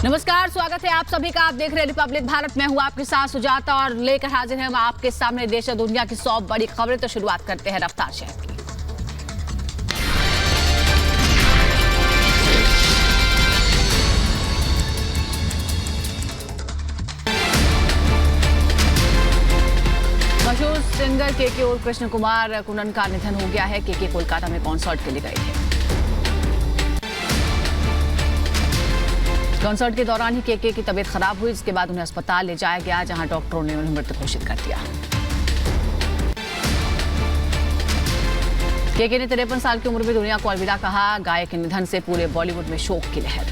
नमस्कार, स्वागत है आप सभी का। आप देख रहे हैं रिपब्लिक भारत। मैं हूं आपके साथ सुजाता और लेकर हाजिर हैं हम आपके सामने देश और दुनिया की 100 बड़ी खबरें। तो शुरुआत करते हैं रफ्तार शहर की। मशहूर सिंगर के और कृष्ण कुमार कुनन का निधन हो गया है। के कोलकाता में कॉन्सर्ट के लिए गए थे। कॉन्सर्ट के दौरान ही के की तबीयत खराब हुई, जिसके बाद उन्हें अस्पताल ले जाया गया, जहां डॉक्टरों ने उन्हें मृत घोषित कर दिया। के ने 53 साल की उम्र में दुनिया को अलविदा कहा। गायक के निधन से पूरे बॉलीवुड में शोक की लहर।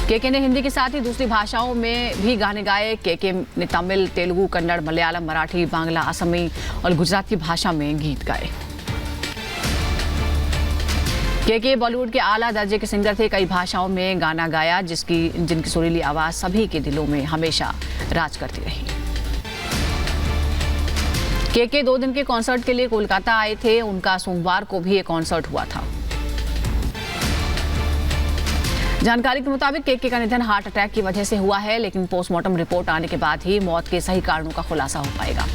के ने हिंदी के साथ ही दूसरी भाषाओं में भी गाने गाए। के ने तमिल, तेलुगु, कन्नड़, मलयालम, मराठी, बांग्ला, असमी और गुजराती भाषा में गीत गाए। के बॉलीवुड के आला दर्जे के सिंगर थे। कई भाषाओं में गाना गाया, जिनकी सुरीली आवाज सभी के दिलों में हमेशा राज करती रही। के 2 दिन के कॉन्सर्ट के लिए कोलकाता आए थे। उनका सोमवार को भी एक कॉन्सर्ट हुआ था। जानकारी के मुताबिक के का निधन हार्ट अटैक की वजह से हुआ है, लेकिन पोस्टमार्टम रिपोर्ट आने के बाद ही मौत के सही कारणों का खुलासा हो पाएगा।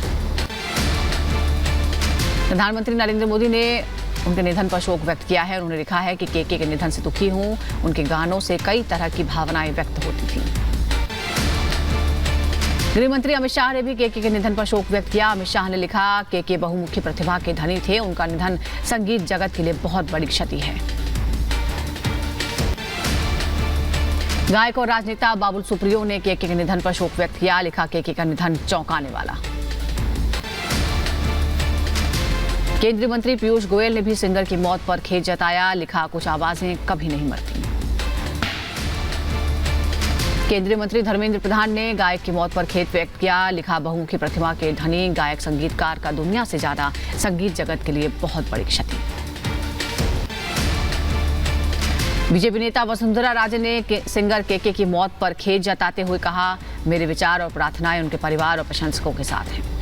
प्रधानमंत्री नरेंद्र मोदी ने उनके निधन पर शोक व्यक्त किया है। उन्होंने लिखा है कि के निधन से दुखी हूं। उनके गानों से कई तरह की भावनाएं व्यक्त होती थी। गृह मंत्री अमित शाह ने भी के निधन पर शोक व्यक्त किया। अमित शाह ने लिखा, के बहुमुखी प्रतिभा के धनी थे। उनका निधन संगीत जगत के लिए बहुत बड़ी क्षति है। गायक और राजनेता बाबुल सुप्रियो ने के निधन पर शोक व्यक्त किया। लिखा, के का निधन चौंकाने वाला। केंद्रीय मंत्री पीयूष गोयल ने भी सिंगर की मौत पर खेद जताया। लिखा, कुछ आवाजें कभी नहीं मरती। केंद्रीय मंत्री धर्मेंद्र प्रधान ने गायक की मौत पर खेद व्यक्त किया। लिखा, बहुमुखी प्रतिभा के धनी गायक संगीतकार का दुनिया से ज्यादा संगीत जगत के लिए बहुत बड़ी क्षति। बीजेपी नेता वसुंधरा राजे ने सिंगर के की मौत पर खेद जताते हुए कहा, मेरे विचार और प्रार्थनाएं उनके परिवार और प्रशंसकों के साथ हैं।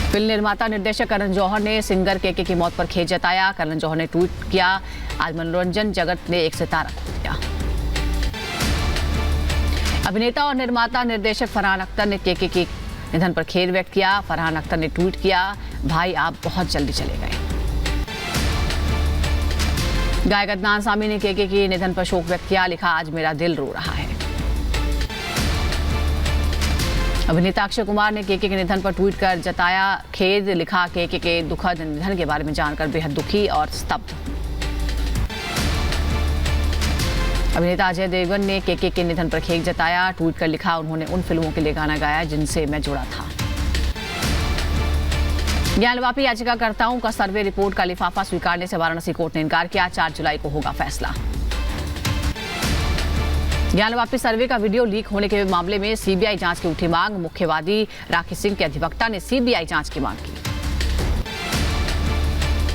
फिल्म निर्माता निर्देशक करण जौहर ने सिंगर के की मौत पर खेद जताया। करण जौहर ने ट्वीट किया, आज मनोरंजन जगत ने एक सितारा खो दिया। अभिनेता और निर्माता निर्देशक फरहान अख्तर ने के निधन पर खेद व्यक्त किया। फरहान अख्तर ने ट्वीट किया, भाई आप बहुत जल्दी चले गए। गायक अदनान सामी ने के निधन पर शोक व्यक्त किया। लिखा, आज मेरा दिल रो रहा है। अभिनेता अक्षय कुमार ने के निधन पर ट्वीट कर जताया खेद। लिखा, के दुखद निधन के बारे में जानकर बेहद दुखी और स्तब्ध। अभिनेता अजय देवगन ने के निधन पर खेद जताया। ट्वीट कर लिखा, उन्होंने उन फिल्मों के लिए गाना गाया जिनसे मैं जुड़ा था। ज्ञानवापी याचिकाकर्ताओं का सर्वे रिपोर्ट का लिफाफा स्वीकारने से वाराणसी कोर्ट ने इनकार किया। 4 जुलाई को होगा फैसला। ज्ञानवापी सर्वे का वीडियो लीक होने के मामले में सीबीआई जांच की उठी मांग। मुख्यवादी राखी सिंह के अधिवक्ता ने सीबीआई जांच की मांग की।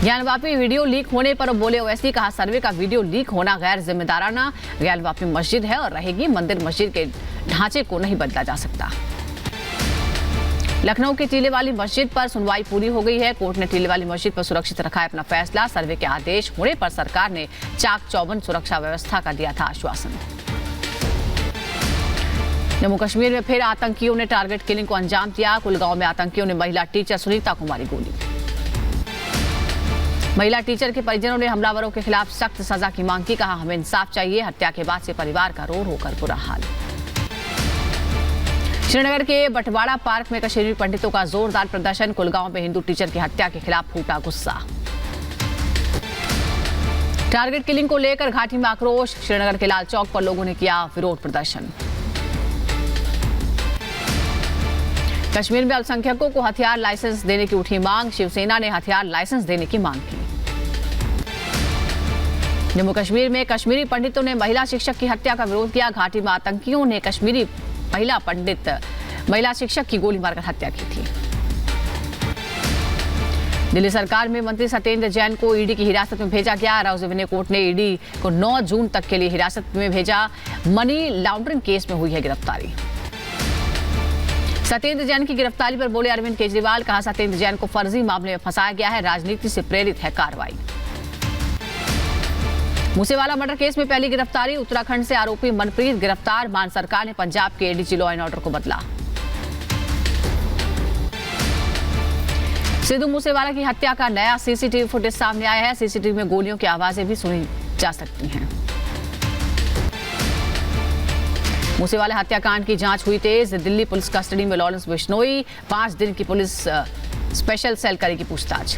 ज्ञानवापी वीडियो लीक होने पर बोले ओवैसी, कहा सर्वे का वीडियो लीक होना गैर जिम्मेदाराना। ज्ञानवापी मस्जिद है और रहेगी। मंदिर मस्जिद के ढांचे को नहीं बदला जा सकता। लखनऊ के टीले वाली मस्जिद पर सुनवाई पूरी हो गई है। कोर्ट ने टीले वाली मस्जिद पर सुरक्षित रखा है अपना फैसला। सर्वे के आदेश होने पर सरकार ने चाक चौबंद सुरक्षा व्यवस्था का दिया था आश्वासन। जम्मू कश्मीर में फिर आतंकियों ने टारगेट किलिंग को अंजाम दिया। कुलगांव में आतंकियों ने महिला टीचर सुनीता को मारी गोली। महिला टीचर के परिजनों ने हमलावरों के खिलाफ सख्त सजा की मांग की। कहा, हमें इंसाफ चाहिए। हत्या के बाद से परिवार का रो रो कर बुरा हाल। श्रीनगर के बटवाड़ा पार्क में कश्मीरी पंडितों का जोरदार प्रदर्शन। कुलगांव में हिंदू टीचर की हत्या के खिलाफ फूटा गुस्सा। टारगेट किलिंग को लेकर घाटी में आक्रोश। श्रीनगर के लाल चौक पर लोगों ने किया विरोध प्रदर्शन। कश्मीर में अल्पसंख्यकों को हथियार लाइसेंस देने की उठी मांग। शिवसेना ने हथियार लाइसेंस देने की मांग की। जम्मू कश्मीर में कश्मीरी पंडितों ने महिला शिक्षक की हत्या का विरोध किया। घाटी में आतंकियों ने कश्मीरी महिला शिक्षक की गोली मारकर हत्या की थी। दिल्ली सरकार में मंत्री सत्येंद्र जैन को ईडी की हिरासत में भेजा गया। राउज एवेन्यू कोर्ट ने ईडी को 9 जून तक के लिए हिरासत में भेजा। मनी लॉन्ड्रिंग केस में हुई है गिरफ्तारी। सत्येंद्र जैन की गिरफ्तारी पर बोले अरविंद केजरीवाल, कहा सत्येंद्र जैन को फर्जी मामले में फंसाया गया है, राजनीति से प्रेरित है कार्रवाई। मूसेवाला मर्डर केस में पहली गिरफ्तारी। उत्तराखंड से आरोपी मनप्रीत गिरफ्तार। मान सरकार ने पंजाब के एडीजी लॉ एंड ऑर्डर को बदला। सिद्धू मूसेवाला की हत्या का नया सीसीटीवी फुटेज सामने आया है। सीसीटीवी में गोलियों की आवाजें भी सुनी जा सकती हैं। मूसेवाला हत्याकांड की जांच हुई तेज। दिल्ली पुलिस कस्टडी में लॉरेंस बिश्नोई। 5 दिन की पुलिस स्पेशल सेल करेगी पूछताछ।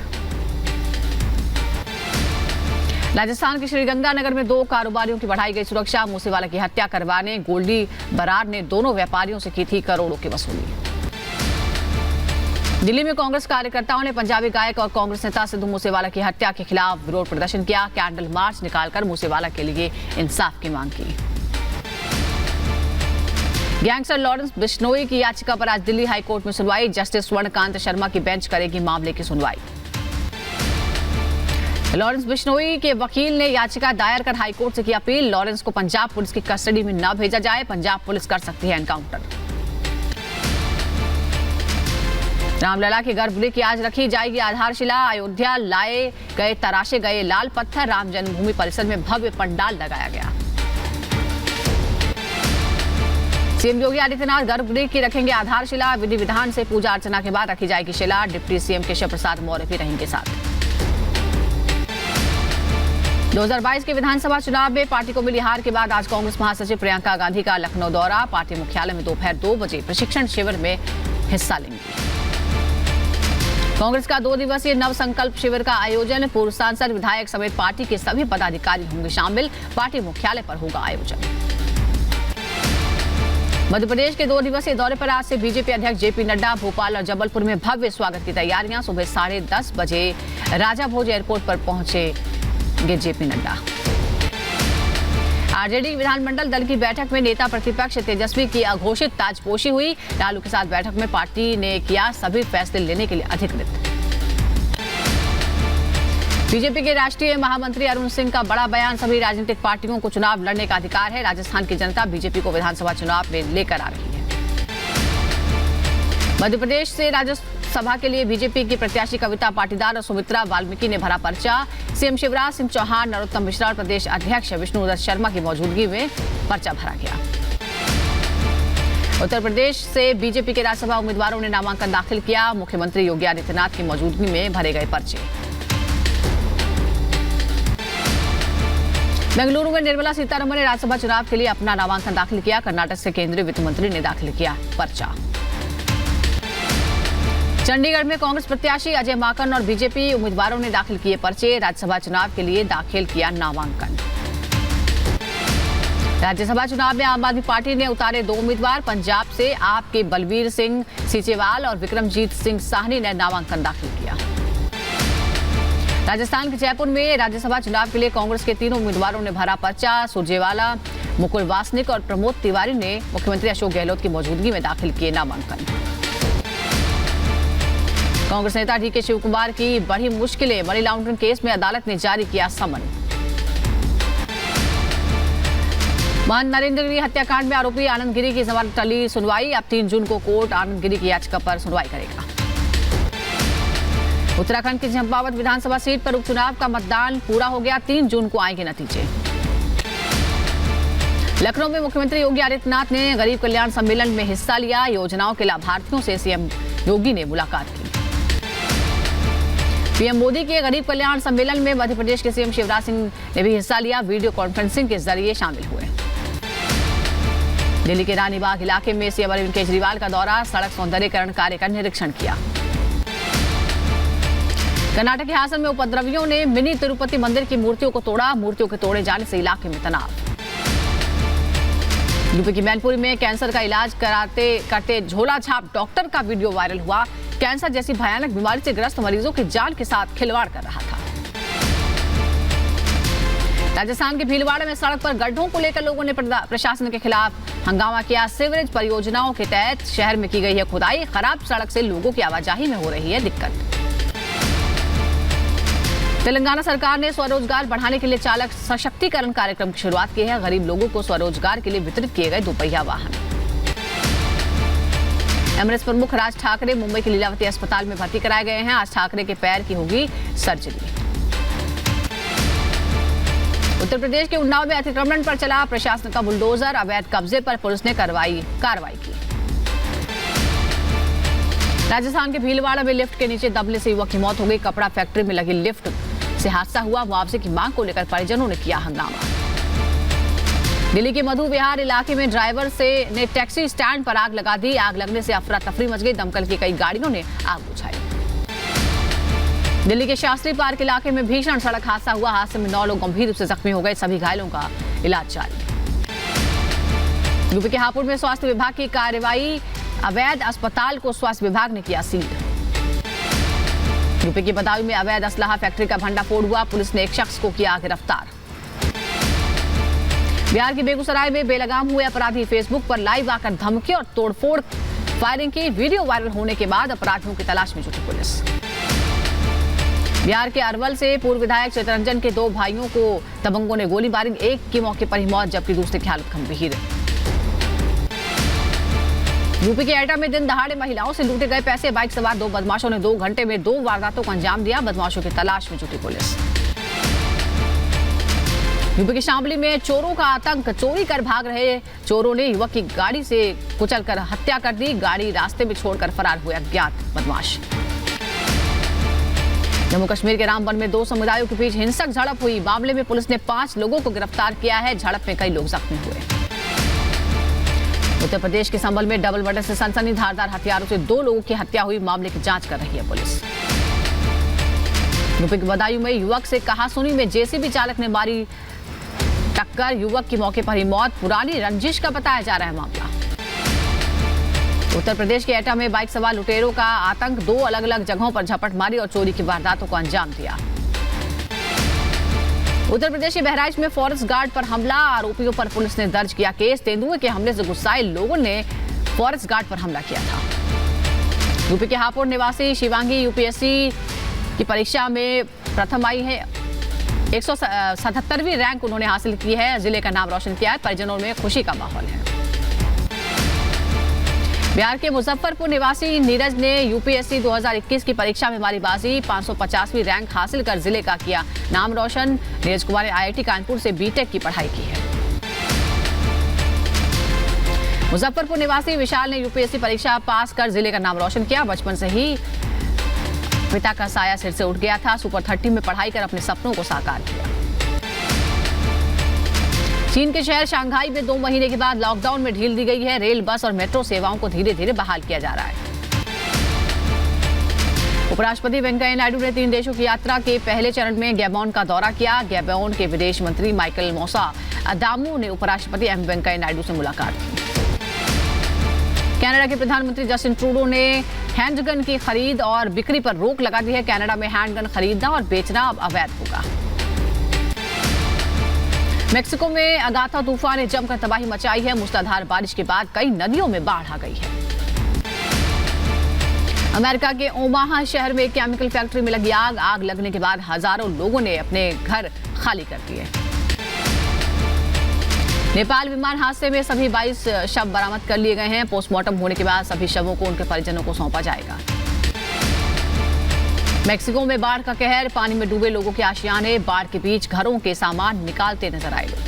राजस्थान के श्रीगंगानगर में 2 कारोबारियों की बढ़ाई गई सुरक्षा। मूसेवाला की हत्या करवाने गोल्डी बरार ने दोनों व्यापारियों से की थी करोड़ों की वसूली। दिल्ली में कांग्रेस कार्यकर्ताओं ने पंजाबी गायक और कांग्रेस नेता सिद्धू मूसेवाला की हत्या के खिलाफ विरोध प्रदर्शन किया। कैंडल मार्च निकालकर मूसेवाला के लिए इंसाफ की मांग की। गैंगस्टर लॉरेंस बिश्नोई की याचिका पर आज दिल्ली हाईकोर्ट में सुनवाई। जस्टिस स्वर्णकांत शर्मा की बेंच करेगी मामले की सुनवाई। लॉरेंस बिश्नोई के वकील ने याचिका दायर कर हाईकोर्ट से की अपील। लॉरेंस को पंजाब पुलिस की कस्टडी में न भेजा जाए। पंजाब पुलिस कर सकती है एनकाउंटर। रामलला के गर्भगृह की आज रखी जाएगी आधारशिला। अयोध्या लाए गए तराशे गए लाल पत्थर। राम जन्मभूमि परिसर में भव्य पंडाल लगाया गया। सीएम योगी आदित्यनाथ गर्भगृह की रखेंगे आधारशिला। विधि विधान से पूजा अर्चना के बाद रखी जाएगी शिला। डिप्टी सीएम केशव प्रसाद मौर्य भी रहेंगे साथ। 2022 के विधानसभा चुनाव में पार्टी को मिली हार के बाद आज कांग्रेस महासचिव प्रियंका गांधी का लखनऊ दौरा। पार्टी मुख्यालय में दोपहर 2 बजे प्रशिक्षण शिविर में हिस्सा लेंगे। कांग्रेस का 2 दिवसीय नव संकल्प शिविर का आयोजन। पूर्व सांसद विधायक समेत पार्टी के सभी पदाधिकारी होंगे शामिल। पार्टी मुख्यालय पर होगा आयोजन। मध्य प्रदेश के 2 दिवसीय दौरे पर आज से बीजेपी अध्यक्ष जेपी नड्डा। भोपाल और जबलपुर में भव्य स्वागत की तैयारियां। सुबह 10:30 बजे राजा भोज एयरपोर्ट पर पहुंचेंगे जेपी नड्डा। आरजेडी विधानमंडल दल की बैठक में नेता प्रतिपक्ष तेजस्वी की अघोषित ताजपोशी हुई। लालू के साथ बैठक में पार्टी ने किया सभी फैसले लेने के लिए अधिकृत। बीजेपी के राष्ट्रीय महामंत्री अरुण सिंह का बड़ा बयान। सभी राजनीतिक पार्टियों को चुनाव लड़ने का अधिकार है। राजस्थान की जनता बीजेपी को विधानसभा चुनाव में लेकर आ रही है। मध्य प्रदेश से राज्यसभा के लिए बीजेपी की प्रत्याशी कविता पाटीदार और सुमित्रा वाल्मीकि ने भरा पर्चा। सीएम शिवराज सिंह चौहान, नरोत्तम मिश्रा और प्रदेश अध्यक्ष विष्णुदत्त शर्मा की मौजूदगी में पर्चा भरा गया। उत्तर प्रदेश से बीजेपी के राज्यसभा उम्मीदवारों ने नामांकन दाखिल किया। मुख्यमंत्री योगी आदित्यनाथ की मौजूदगी में भरे गए पर्चे। बेंगलुरु में निर्मला सीतारमण ने राज्यसभा चुनाव के लिए अपना नामांकन दाखिल किया। कर्नाटक से केंद्रीय वित्त मंत्री ने दाखिल किया पर्चा। चंडीगढ़ में कांग्रेस प्रत्याशी अजय माकन और बीजेपी उम्मीदवारों ने दाखिल किए पर्चे। राज्यसभा चुनाव के लिए दाखिल किया नामांकन। राज्यसभा चुनाव में आम आदमी पार्टी ने उतारे 2 उम्मीदवार। पंजाब से आप के बलवीर सिंह सीचेवाल और विक्रमजीत सिंह साहनी ने नामांकन दाखिल किया। राजस्थान के जयपुर में राज्यसभा चुनाव के लिए कांग्रेस के 3 उम्मीदवारों ने भरा पर्चा। सुरजेवाला, मुकुल वासनिक और प्रमोद तिवारी ने मुख्यमंत्री अशोक गहलोत की मौजूदगी में दाखिल किए नामांकन। कांग्रेस नेता डीके शिव कुमार की बड़ी मुश्किलें। मनी लॉन्ड्रिंग केस में अदालत ने जारी किया समन। महंत नरेंद्र गिरी हत्याकांड में आरोपी आनंद गिरी की जमानत टली। सुनवाई अब 3 जून को कोर्ट आनंद गिरी की याचिका पर सुनवाई करेगा। उत्तराखंड की चंपावत विधानसभा सीट पर उपचुनाव का मतदान पूरा हो गया। 3 जून को आएंगे नतीजे। लखनऊ में मुख्यमंत्री योगी आदित्यनाथ ने गरीब कल्याण सम्मेलन में हिस्सा लिया। योजनाओं के लाभार्थियों से सीएम योगी ने मुलाकात की। पीएम मोदी के गरीब कल्याण सम्मेलन में मध्य प्रदेश के सीएम शिवराज सिंह ने भी हिस्सा लिया। वीडियो कॉन्फ्रेंसिंग के जरिए शामिल हुए। दिल्ली के रानी बाग इलाके में सीएम अरविंद केजरीवाल का दौरा। सड़क सौंदर्यीकरण कार्य का निरीक्षण किया। कर्नाटक के हासन में उपद्रवियों ने मिनी तिरुपति मंदिर की मूर्तियों को तोड़ा। मूर्तियों के तोड़े जाने से इलाके में तनाव। यूपी की मैनपुरी में कैंसर का इलाज करते झोला छाप डॉक्टर का वीडियो वायरल हुआ। कैंसर जैसी भयानक बीमारी से ग्रस्त मरीजों की जान के साथ खिलवाड़ कर रहा था। राजस्थान के भीलवाड़ा में सड़क पर गड्ढों को लेकर लोगों ने प्रशासन के खिलाफ हंगामा किया। सीवरेज परियोजनाओं के तहत शहर में की गई है खुदाई। खराब सड़क से लोगों की आवाजाही में हो रही है दिक्कत। तेलंगाना सरकार ने स्वरोजगार बढ़ाने के लिए चालक सशक्तिकरण कार्यक्रम की शुरुआत की है। गरीब लोगों को स्वरोजगार के लिए वितरित किए गए 2 पहिया वाहन। एमरेस प्रमुख राज ठाकरे मुंबई के लीलावती अस्पताल में भर्ती कराए गए हैं। आज ठाकरे के पैर की होगी सर्जरी। उत्तर प्रदेश के उन्नाव में अतिक्रमण पर चला प्रशासन का बुलडोजर, अवैध कब्जे पर पुलिस ने कार्रवाई की। राजस्थान के भीलवाड़ा में लिफ्ट के नीचे दबने से युवक की मौत हो गई। कपड़ा फैक्ट्री में लगी लिफ्ट से हादसा हुआ। मुआवजे की मांग को लेकर परिजनों ने किया हंगामा। दिल्ली के मधु विहार इलाके में ड्राइवर ने टैक्सी स्टैंड पर आग लगा दी। आग लगने से अफरा तफरी मच गई। दमकल की कई गाड़ियों ने आग बुझाई। दिल्ली के शास्त्री पार्क इलाके में भीषण सड़क हादसा हुआ। हादसे में 9 लोग गंभीर रूप से जख्मी हो गए। सभी घायलों का इलाज जारी। यूपी के हापुड़ में स्वास्थ्य विभाग की कार्रवाई। अवैध अस्पताल को स्वास्थ्य विभाग ने किया सील। यूपी के बदायूं में अवैध असलाहा फैक्ट्री का भंडाफोड़ हुआ। पुलिस ने एक शख्स को किया गिरफ्तार। बिहार के बेगूसराय में बेलगाम हुए अपराधी फेसबुक पर लाइव आकर धमकी और तोड़फोड़ फायरिंग की। वीडियो वायरल होने के बाद अपराधियों की तलाश में जुटी पुलिस। बिहार के अरवल से पूर्व विधायक चितरंजन के 2 भाइयों को दबंगों ने गोली मारी। एक की मौके पर ही मौत, जबकि दूसरे की हालत गंभीर। यूपी के एटा में दिन दहाड़े महिलाओं से लूटे गए पैसे। बाइक सवार 2 बदमाशों ने 2 घंटे में 2 वारदातों को अंजाम दिया। बदमाशों की तलाश में जुटी पुलिस। यूपी के शामली में चोरों का आतंक। चोरी कर भाग रहे चोरों ने युवक की गाड़ी से कुचलकर हत्या कर दी। गाड़ी रास्ते में छोड़कर फरार हुए अज्ञात बदमाश। जम्मू कश्मीर के रामबन में 2 समुदायों के बीच हिंसक झड़प हुई। मामले में पुलिस ने 5 लोगों को गिरफ्तार किया है। झड़प में कई लोग जख्मी हुए। उत्तर प्रदेश के संभल में डबल मर्डर से सनसनी। धारदार हथियारों से 2 लोगों की हत्या हुई। मामले की जांच कर रही है पुलिस। यूपी के बदायूं में युवक से कहासुनी में जेसीबी चालक ने मारी टक्कर। युवक की मौके पर ही मौत। पुरानी रंजिश का बताया जा रहा है मामला। उत्तर प्रदेश के एटा में बाइक सवार लुटेरों का आतंक। 2 अलग अलग जगहों पर झपट मारी और चोरी की वारदातों को अंजाम दिया। उत्तर प्रदेश के बहराइच में फॉरेस्ट गार्ड पर हमला। आरोपियों पर पुलिस ने दर्ज किया केस। तेंदुए के हमले से गुस्साए लोगों ने फॉरेस्ट गार्ड पर हमला किया था। यूपी के हापुड़ निवासी शिवांगी यूपीएससी की परीक्षा में प्रथम आई है। 177वीं रैंक उन्होंने हासिल की है। जिले का नाम रोशन किया है। परिजनों में खुशी का माहौल है। बिहार के मुजफ्फरपुर निवासी नीरज ने यूपीएससी 2021 की परीक्षा में मारी बाजी। 550वीं रैंक हासिल कर जिले का किया नाम रोशन। नीरज कुमार ने आईआईटी कानपुर से बीटेक की पढ़ाई की है। मुजफ्फरपुर निवासी विशाल ने यूपीएससी परीक्षा पास कर जिले का नाम रोशन किया। बचपन से ही पिता का साया सिर से उठ गया था। सुपर 30 में पढ़ाई कर अपने सपनों को साकार किया। चीन के शहर शंघाई में 2 महीने के बाद लॉकडाउन में ढील दी गई है। रेल, बस और मेट्रो सेवाओं को धीरे धीरे बहाल किया जा रहा है। उपराष्ट्रपति वेंकैया नायडू ने 3 देशों की यात्रा के पहले चरण में गैबोन का दौरा किया। गैबोन के विदेश मंत्री माइकल मोसा अदामू ने उपराष्ट्रपति एम वेंकैया नायडू से मुलाकात की। कनाडा के प्रधानमंत्री जस्टिन ट्रूडो ने हैंडगन की खरीद और बिक्री पर रोक लगा दी है। कनाडा में हैंडगन खरीदना और बेचना अब अवैध होगा। मेक्सिको में अगाथा तूफान ने जमकर तबाही मचाई है। मूसलाधार बारिश के बाद कई नदियों में बाढ़ आ गई है। अमेरिका के ओमाहा शहर में एक केमिकल फैक्ट्री में लगी आग। आग लगने के बाद हजारों लोगों ने अपने घर खाली कर दिए। नेपाल विमान हादसे में सभी 22 शव बरामद कर लिए गए हैं। पोस्टमार्टम होने के बाद सभी शवों को उनके परिजनों को सौंपा जाएगा। मेक्सिको में बाढ़ का कहर। पानी में डूबे लोगों के आशियाने। बाढ़ के बीच घरों के सामान निकालते नजर आए लोग।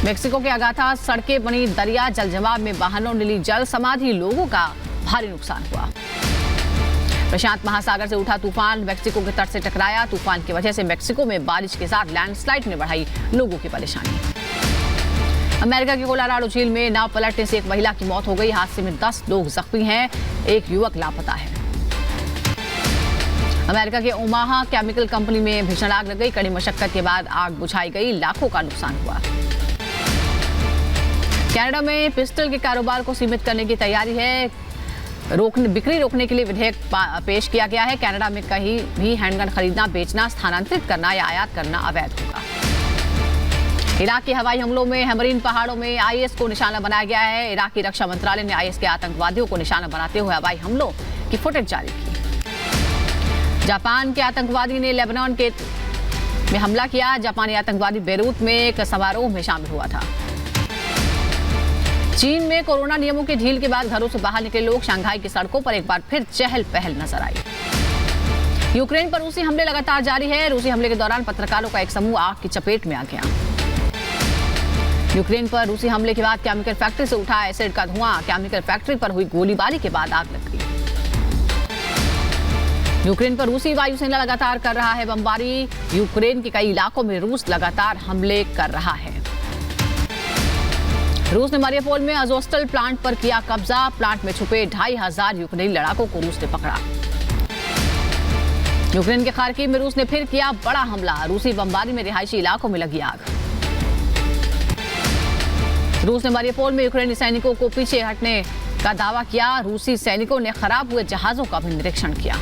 मेक्सिको के अगाथा सड़कें बनी दरिया। जलजमाव में वाहनों ने ली जल समाधि। लोगों का भारी नुकसान हुआ। प्रशांत महासागर से उठा तूफान मेक्सिको के तट से टकराया। तूफान की वजह से मेक्सिको में बारिश के साथ लैंडस्लाइड ने बढ़ाई लोगों की परेशानी। अमेरिका के कोलोराडो झील में नाव पलटने से एक महिला की मौत हो गई। हादसे में 10 लोग जख्मी हैं। एक युवक लापता है। अमेरिका के ओमाहा केमिकल कंपनी में भीषण आग लग गई। कड़ी मशक्कत के बाद आग बुझाई गई। लाखों का नुकसान हुआ। कनाडा में पिस्टल के कारोबार को सीमित करने की तैयारी है। बिक्री रोकने के लिए विधेयक पेश किया गया है। कनाडा में कहीं भी हैंडगन खरीदना, बेचना, स्थानांतरित करना या आयात करना अवैध होगा। इराक के हवाई हमलों में हैमरीन पहाड़ों में आईएस को निशाना बनाया गया है। इराकी रक्षा मंत्रालय ने आईएस के आतंकवादियों को निशाना बनाते हुए हवाई हमलों की फुटेज जारी की। जापान के आतंकवादी ने लेबनान में हमला किया। जापानी आतंकवादी बेरूत में एक समारोह में शामिल हुआ था। चीन में कोरोना नियमों की ढील के बाद घरों से बाहर निकले लोग। शंघाई की सड़कों पर एक बार फिर चहल पहल नजर आई। यूक्रेन पर रूसी हमले लगातार जारी है। रूसी हमले के दौरान पत्रकारों का एक समूह आग की चपेट में आ गया। यूक्रेन पर रूसी हमले के बाद केमिकल फैक्ट्री से उठा एसिड का धुआं। केमिकल फैक्ट्री पर हुई गोलीबारी के बाद आग लग गई। यूक्रेन पर रूसी वायुसेना लगातार कर रहा है बमबारी। यूक्रेन के कई इलाकों में रूस लगातार हमले कर रहा है। रूस ने मारियोपोल में अजोस्टल प्लांट पर किया कब्जा। प्लांट में छुपे 2500 यूक्रेनी लड़ाकों को रूस ने पकड़ा। यूक्रेन के खार्किव में रूस ने फिर किया बड़ा हमला। रूसी बमबारी में रिहायशी इलाकों में लगी आग। रूस ने मारियोपोल में यूक्रेनी सैनिकों को पीछे हटने का दावा किया। रूसी सैनिकों ने खराब हुए जहाजों का भी निरीक्षण किया।